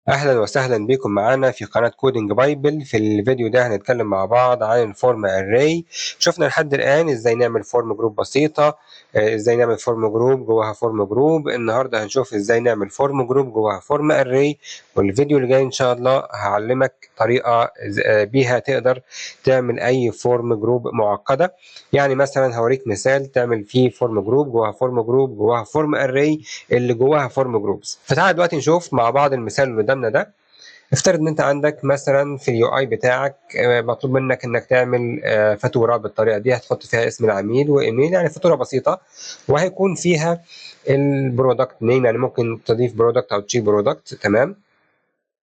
أهلا وسهلا بكم معانا في قناة كودينج بايبل. في الفيديو ده هنتكلم مع بعض عن الفورم أري. شفنا لحد الآن إزاي نعمل فورم جروب بسيطة، إزاي نعمل فورم جروب جواها فورم جروب. النهاردة هنشوف إزاي نعمل فورم جروب جواها فورم أري، والفيديو اللي جاي إن شاء الله هعلمك طريقة بيها تقدر تعمل أي فورم جروب معقدة. يعني مثلا هوريك مثال تعمل فيه فورم جروب جواها فورم جروب جواها فورم أري اللي جواها فورم جروبز. فتعال دلوقتي نشوف مع بعض المثال اللي قدامنا ده. افترض ان انت عندك مثلا في اليو اي بتاعك مطلوب منك انك تعمل فاتوره بالطريقه دي، هتحط فيها اسم العميل وايميل، يعني فاتوره بسيطه، وهيكون فيها البرودكت نيم، يعني ممكن تضيف برودكت او تشيل برودكت. تمام،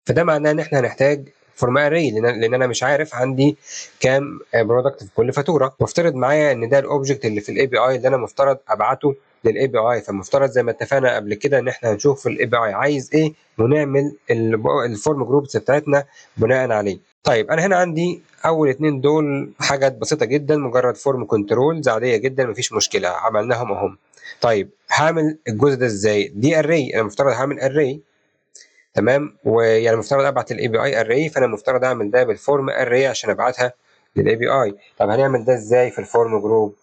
فده معناه ان احنا هنحتاج فورم اري، لان انا مش عارف عندي كام برودكت في كل فاتوره. وافترض معايا ان ده الاوبجكت اللي في الاي بي اي اللي انا مفترض ابعته للاي بي اي، فالمفترض زي ما اتفقنا قبل كده ان احنا هنشوف الاي بي اي عايز ايه ونعمل الفورم جروبس بتاعتنا بناء عليه. طيب انا هنا عندي اول اتنين دول حاجات بسيطه جدا، مجرد فورم كنترولز عاديه جدا، مفيش مشكله، عملناهم اهم. طيب هعمل الجزء ده ازاي؟ دي اري، انا مفترض هعمل اري. تمام، ويعني المفترض ابعت للاي بي اي اري، فانا المفترض اعمل ده بالفورم اري عشان ابعتها للاي بي اي. طب هنعمل ده ازاي في الفورم جروب؟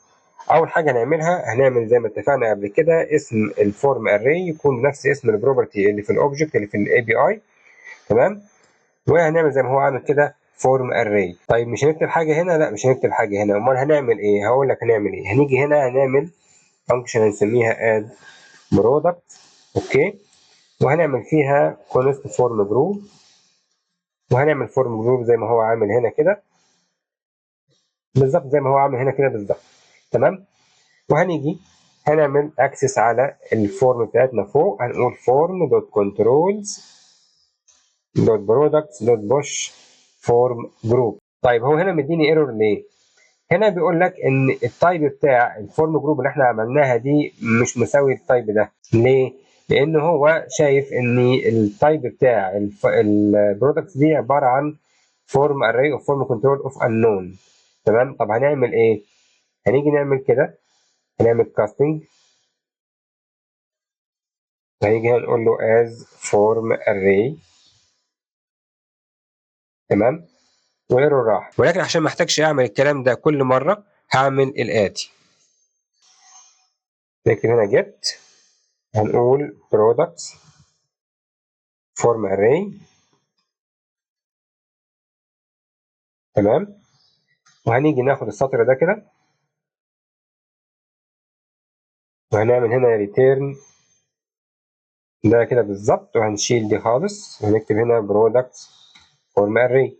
اول حاجه هنعملها، هنعمل زي ما اتفقنا قبل كده اسم الفورم اري يكون بنفس اسم البروبرتي اللي في الاوبجكت اللي في الاي بي اي. تمام، وهنعمل زي ما هو عامل كده فورم اري. طيب مش هنكتب حاجه هنا؟ لا مش هنكتب حاجه هنا. امال هنعمل ايه؟ هقول لك هنعمل ايه. هنيجي هنا هنعمل فانكشن هنسميها اد برودكت. اوكي، وهنعمل فيها كونست فورم جروب، وهنعمل فورم جروب زي ما هو عامل هنا كده بالظبط، زي ما هو عامل هنا كده بالظبط. تمام، وهنيجي هنعمل اكسس على الفورم بتاعتنا فوق، هنقول فورم دوت كنترولز دوت برودكتس دوت بوش فورم جروب. طيب هو هنا مديني ايرور ليه؟ هنا بيقول لك ان التايب بتاع الفورم جروب اللي احنا عملناها دي مش مساوي التايب ده. ليه؟ لان هو شايف ان التايب بتاع البرودكتس دي عباره عن فورم اري اوف فورم كنترول اوف انون. تمام، طب هنعمل ايه؟ هنيجي نعمل كده، هنعمل كاستنج، هنيجي هنقول له as form array. تمام، وايرور راح، ولكن عشان ما احتاجش اعمل الكلام ده كل مره هعمل الاتي. نكتب هنا get، هنقول products form array. تمام، وهنيجي ناخد السطر ده كده وهنعمل هنا return ده كده بالظبط، وهنشيل دي خالص وهنكتب هنا products form array.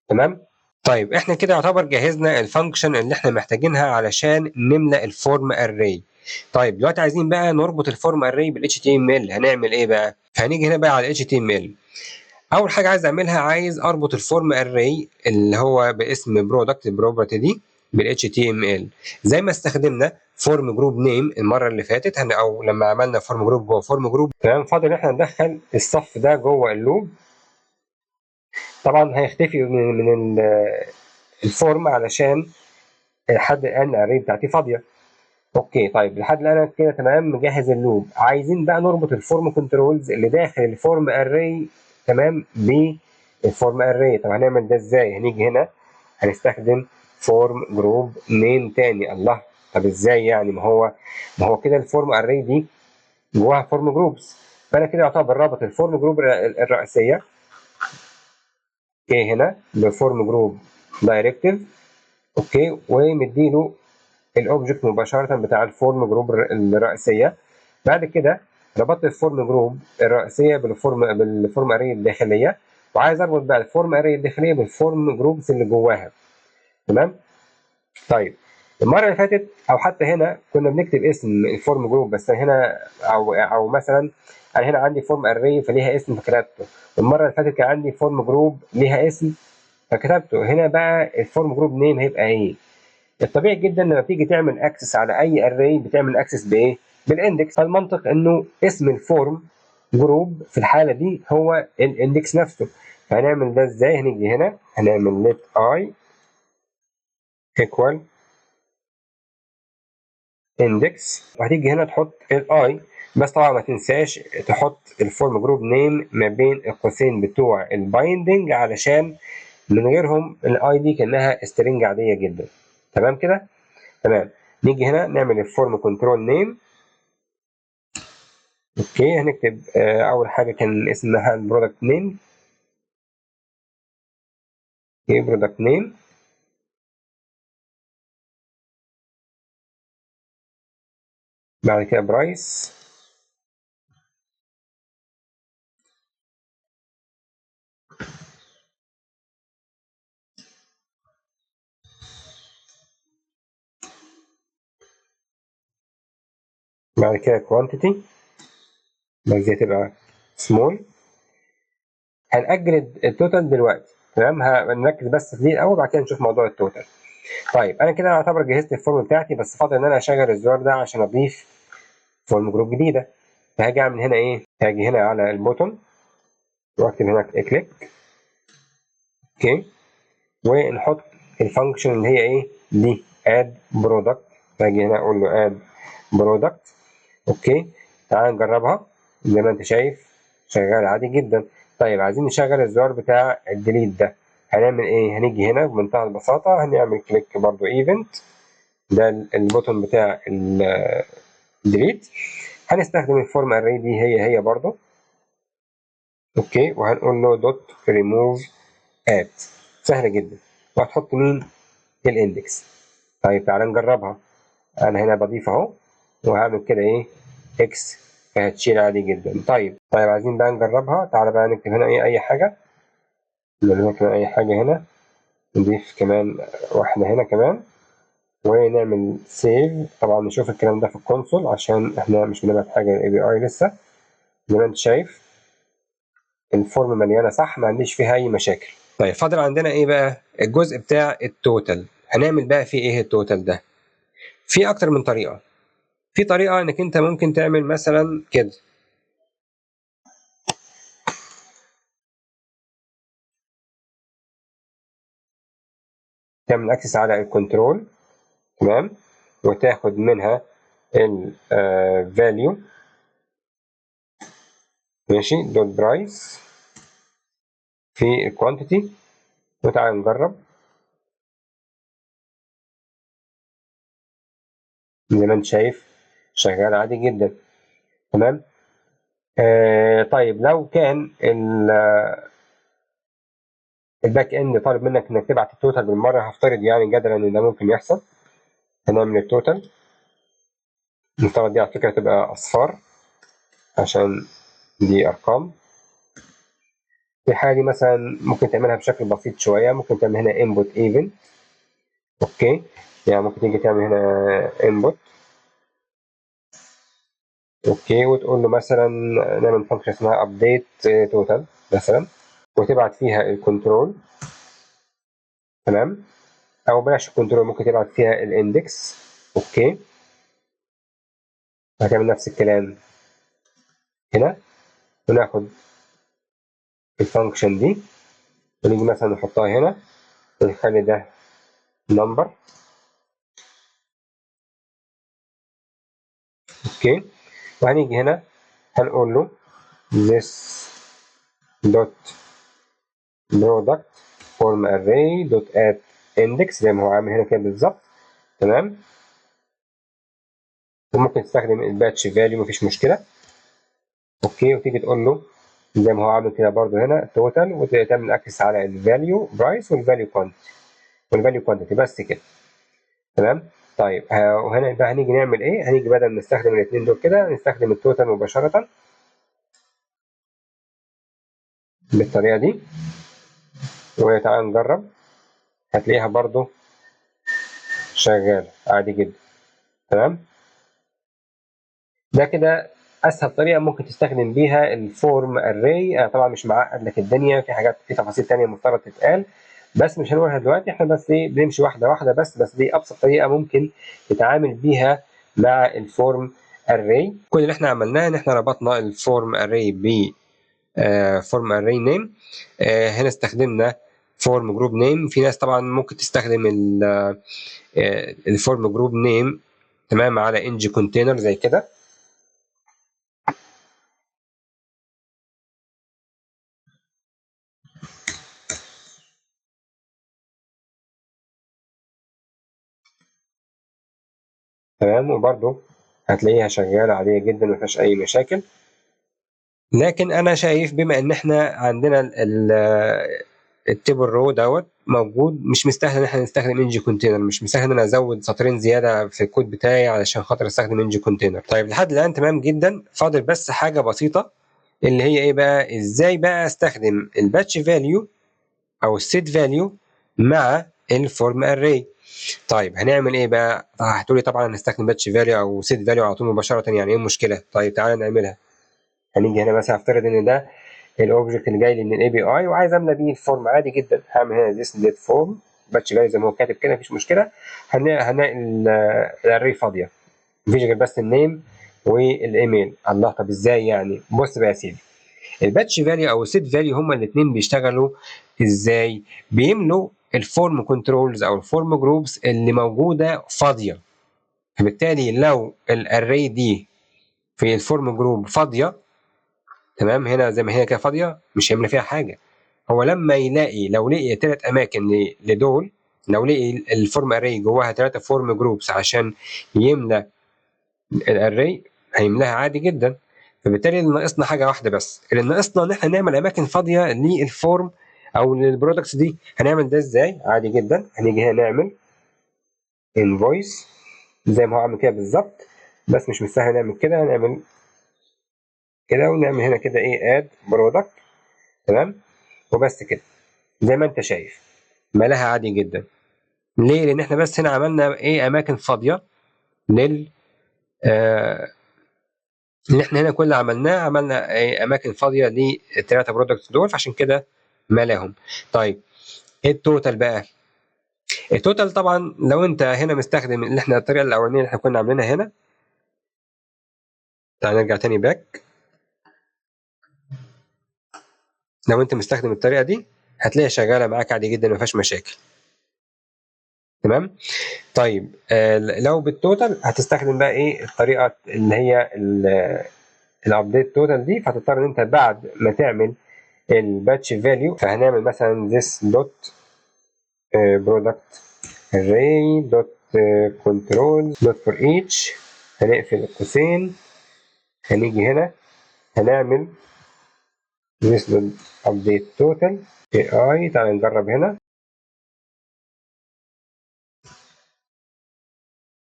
تمام، طيب احنا كده يعتبر جهزنا الفانكشن اللي احنا محتاجينها علشان نملأ الفورم اري. طيب دلوقتي عايزين بقى نربط الفورم اري بال HTML. هنعمل ايه بقى؟ هنيجي هنا بقى على HTML. اول حاجه عايز اعملها، عايز اربط الفورم اري اللي هو باسم برودكت بروبرتي دي بال HTML، زي ما استخدمنا فورم جروب نيم المره اللي فاتت، او لما عملنا فورم جروب جوه فورم جروب. تمام، فاضل ان احنا ندخل الصف ده جوه اللوب. طبعا هيختفي من الفورم علشان لحد الان الاري بتاعتي فاضيه. اوكي، طيب لحد الان كده تمام، مجهز اللوب. عايزين بقى نربط الفورم كنترولز اللي داخل الفورم اري تمام بالفورم اري. طب هنعمل ده ازاي؟ هنيجي هنا هنستخدم فورم جروب نيم تاني. الله، طب ازاي يعني؟ ما هو كده الفورم اري دي جواها فورم جروبس، فانا كده يعتبر رابط الفورم جروب الرئيسيه اوكي هنا بفورم جروب دايركتيف. اوكي، ومديله الاوبجكت مباشره بتاع الفورم جروب الرئيسيه. بعد كده ربطت الفورم جروب الرئيسيه بالفورم اري الداخليه، وعايز اربط بقى الفورم اري الداخليه بالفورم جروبس اللي جواها. تمام، طيب المره اللي فاتت او حتى هنا كنا بنكتب اسم الفورم جروب بس هنا، او مثلا انا هنا عندي فورم اري فليها اسم فكتبته. المره اللي فاتت كان عندي فورم جروب ليها اسم فكتبته. هنا بقى الفورم جروب نيم هيبقى ايه؟ الطبيعي جدا لما بتيجي تعمل اكسس على اي اري بتعمل اكسس بايه؟ بالاندكس. فالمنطق انه اسم الفورم جروب في الحاله دي هو الاندكس نفسه. فهنعمل ده ازاي؟ هنيجي هنا هنعمل let I equal index، وهتيجي هنا تحط الاي بس طبعا ما تنساش تحط الفورم جروب نيم ما بين القوسين بتوع البايندنج، علشان من غيرهم الاي دي كانها سترينج عاديه جدا. تمام كده؟ تمام. نيجي هنا نعمل الفورم كنترول نيم. اوكي، هنكتب اول حاجه كان اسمها البرودكت نيم. اوكي، برودكت نيم. بعد كده برايس. بعد كده كوانتيتي، بس دي هتبقى سمول. هنأجل التوتال دلوقتي، تمام؟ هنركز بس في دي الاول، بعد كده نشوف موضوع التوتال. طيب انا كده اعتبر جهزت الفورم بتاعتي، بس فاضل ان انا اشغل الزرار ده عشان اضيف فورم جروب جديده. فهاجي اعمل هنا ايه؟ هاجي هنا على البوتون واكتب هنا كليك. اوكي، ونحط الفانكشن اللي هي ايه دي، اد برودكت. هاجي هنا اقول له اد برودكت. اوكي، تعال نجربها. زي ما انت شايف شغال عادي جدا. طيب عايزين نشغل الزرار بتاع الديليت ده، هنعمل ايه؟ هنيجي هنا بمنتهى البساطه هنعمل كليك برضو ايفنت، ده البوتون بتاع الديليت. هنستخدم الفورم اري دي هي برضو. اوكي، وهنقول له دوت ريموف اد. سهله جدا. وهتحط مين؟ الاندكس. طيب تعالى نجربها. انا هنا بضيف اهو، وهعمل كده ايه اكس، فهتشيل عادي جدا. طيب عايزين بقى نجربها. تعالى بقى نكتب هنا ايه اي حاجه، نكتب اي حاجه هنا، نضيف كمان واحده هنا كمان، ونعمل سيف. طبعا نشوف الكلام ده في الكونسول عشان احنا مش بنبعت حاجه للاي بي اي لسه. زي ما انت شايف الفورم مليانه صح، ما عنديش فيها اي مشاكل. طيب فاضل عندنا ايه بقى؟ الجزء بتاع التوتال. هنعمل بقى فيه ايه التوتال ده؟ في اكتر من طريقه. في طريقه انك انت ممكن تعمل مثلا كده، تعمل اكسس على الكنترول، تمام، وتاخد منها الفاليو، ماشي، دوت برايس في الكوانتيتي. وتعالى نجرب. زي ما انت شايف شغال عادي جدا. تمام. طيب لو كان الباك اند طالب منك انك تبعت التوتال بالمره، هفترض يعني جدلا ان ده ممكن يحصل. هنعمل التوتال. نفترض دي على فكره تبقى اصفار عشان دي ارقام. في الحاله دي مثلا ممكن تعملها بشكل بسيط شويه، ممكن تعمل هنا input even. اوكي، يعني ممكن تيجي تعمل هنا input. اوكي، وتقول له مثلا نعمل فانكشن اسمها update total مثلا، وتبعت فيها الكنترول. تمام، او بلاش الكنترول، ممكن تبعت فيها الاندكس. اوكي، هتعمل نفس الكلام هنا، وناخد الفانكشن دي ونيجي مثلا نحطها هنا، ونخلي ده نمبر. اوكي، وهنيجي هنا هنقول له this dot product form array dot add index زي ما هو عامل هنا كده بالظبط. تمام، وممكن تستخدم الباتش فاليو مفيش مشكله. اوكي، وتيجي تقول له زي ما هو عامل كده برضو هنا توتال، وتعمل اكسس على الفاليو برايس والفاليو كوانتيتي بس كده. تمام. طيب وهنا بقى هنيجي نعمل ايه؟ هنيجي بدل ما نستخدم الاثنين دول كده نستخدم التوتال مباشره بالطريقه دي. وتعالى نجرب، هتلاقيها برضو شغاله عادي جدا. تمام، ده كده اسهل طريقه ممكن تستخدم بيها الفورم اري. طبعا مش معقد لك الدنيا، في حاجات، في تفاصيل تانية مفترض تتقال، بس مش هنقولها دلوقتي. احنا بس ايه بنمشي واحده واحده، بس دي ابسط طريقه ممكن تتعامل بيها مع الفورم اري. كل اللي احنا عملناه ان احنا ربطنا الفورم اري ب فورم اري نيم. هنا استخدمنا فورم جروب نيم. في ناس طبعا ممكن تستخدم الفورم جروب نيم، تمام، على انج كونتينر زي كده. تمام، وبرده هتلاقيها شغاله عاديه جدا ما فيهاش اي مشاكل. لكن انا شايف بما ان احنا عندنا التيبل رو دوت موجود، مش مستاهل ان احنا نستخدم انجي كونتينر، مش مستاهل ان انا ازود سطرين زياده في الكود بتاعي علشان خاطر استخدم انجي كونتينر. طيب لحد الان تمام جدا، فاضل بس حاجه بسيطه اللي هي ايه بقى، ازاي بقى استخدم الباتش فاليو او السيت فاليو مع الفورم اري. طيب هنعمل ايه بقى؟ هتقولي طبعا هنستخدم باتش فاليو او سيت فاليو على طول مباشره، يعني ايه المشكله؟ طيب تعالى نعملها. هنيجي هنا مثلا افترض ان ده الاوبجكت اللي جاي لي من الاي بي اي وعايز املى بيه الفورم عادي جدا. هعمل هنا this date form باتش فاليو زي ما هو كاتب كده، مفيش مشكله. هنلاقي الاري فاضيه، مفيش غير بس النيم والايميل. الله، طب ازاي يعني؟ بص بقى يا سيدي، الباتش فاليو او السيت فاليو هما الاثنين بيشتغلوا ازاي؟ بيملوا الفورم كنترولز او الفورم جروبس اللي موجوده فاضيه. فبالتالي لو الاري دي في الفورم جروب فاضيه، تمام، هنا زي ما هي كده فاضيه مش هيملى فيها حاجه. هو لما يلاقي، لو لقي 3 اماكن لدول، لو لقي الفورم اري جواها 3 فورم جروبس عشان يملى الاري، هيملاها عادي جدا. فبالتالي اللي ناقصنا حاجه واحده بس، اللي ناقصنا ان احنا نعمل اماكن فاضيه للفورم او للبرودكتس دي. هنعمل ده ازاي؟ عادي جدا، هنيجي هنا نعمل انفويس زي ما هو عامل كده بالظبط، بس مش مستاهل نعمل كده، هنعمل كده ونعمل هنا كده ايه اد برودكت. تمام، وبس كده زي ما انت شايف ملاها عادي جدا. ليه؟ لان احنا بس هنا عملنا ايه اماكن فاضيه لل اللي احنا هنا كل اللي عملناه عملنا ايه اماكن فاضيه للثلاثه برودكتس دول، فعشان كده ملاهم. طيب ايه التوتال بقى؟ التوتال طبعا لو انت هنا مستخدم اللي احنا الطريقه الاولانيه اللي احنا كنا عاملينها هنا، تعال نرجع تاني باك. لو انت مستخدم الطريقه دي هتلاقيها شغاله معاك عادي جدا ما فيهاش مشاكل. تمام. طيب لو بالتوتال هتستخدم بقى ايه الطريقه اللي هي الابديت توتال دي، فهتضطر ان انت بعد ما تعمل الباتش فاليو، فهنعمل مثلا this dot product array dot control dot for each. هنقفل القوسين، هنيجي هنا هنعمل this dot update total ai. تعال نجرب هنا،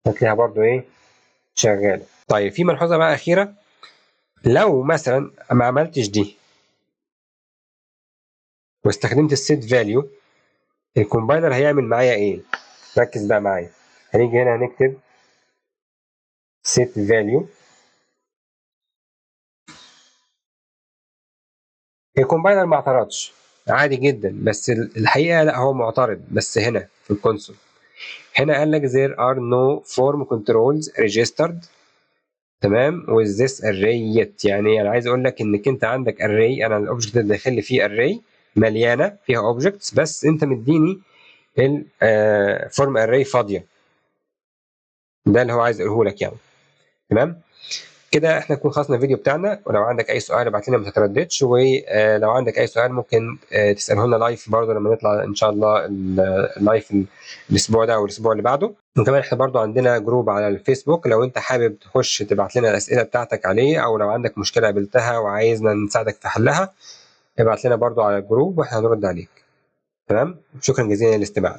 هتلاقيها برضو ايه شغاله. طيب في ملحوظه بقى اخيره، لو مثلا ما عملتش دي واستخدمت السيت فاليو، الكومبايلر هيعمل معايا ايه؟ ركز بقى معايا. هنيجي هنا هنكتب set value. الكومبايلر ما اعترضش عادي جدا، بس الحقيقه لا هو معترض، بس هنا في الكونسول هنا قال لك there are no form controls registered تمام with this array yet. يعني انا عايز اقول لك انك انت عندك array، انا الاوبجكت اللي داخل لي فيه array مليانه فيها اوبجكتس، بس انت مديني الفورم array فاضيه. ده اللي هو عايز اقوله لك يعني. تمام كده احنا نكون خلصنا الفيديو بتاعنا، ولو عندك اي سؤال ابعت لنا ما تترددش، ولو عندك اي سؤال ممكن تساله لنا لايف برضه لما نطلع ان شاء الله اللايف الاسبوع ده او الاسبوع اللي بعده. وكمان احنا برضه عندنا جروب على الفيسبوك، لو انت حابب تخش تبعت لنا الاسئله بتاعتك عليه، او لو عندك مشكله قابلتها وعايزنا نساعدك في حلها ابعت لنا برضه على الجروب واحنا هنرد عليك. تمام، شكرا جزيلا للاستماع.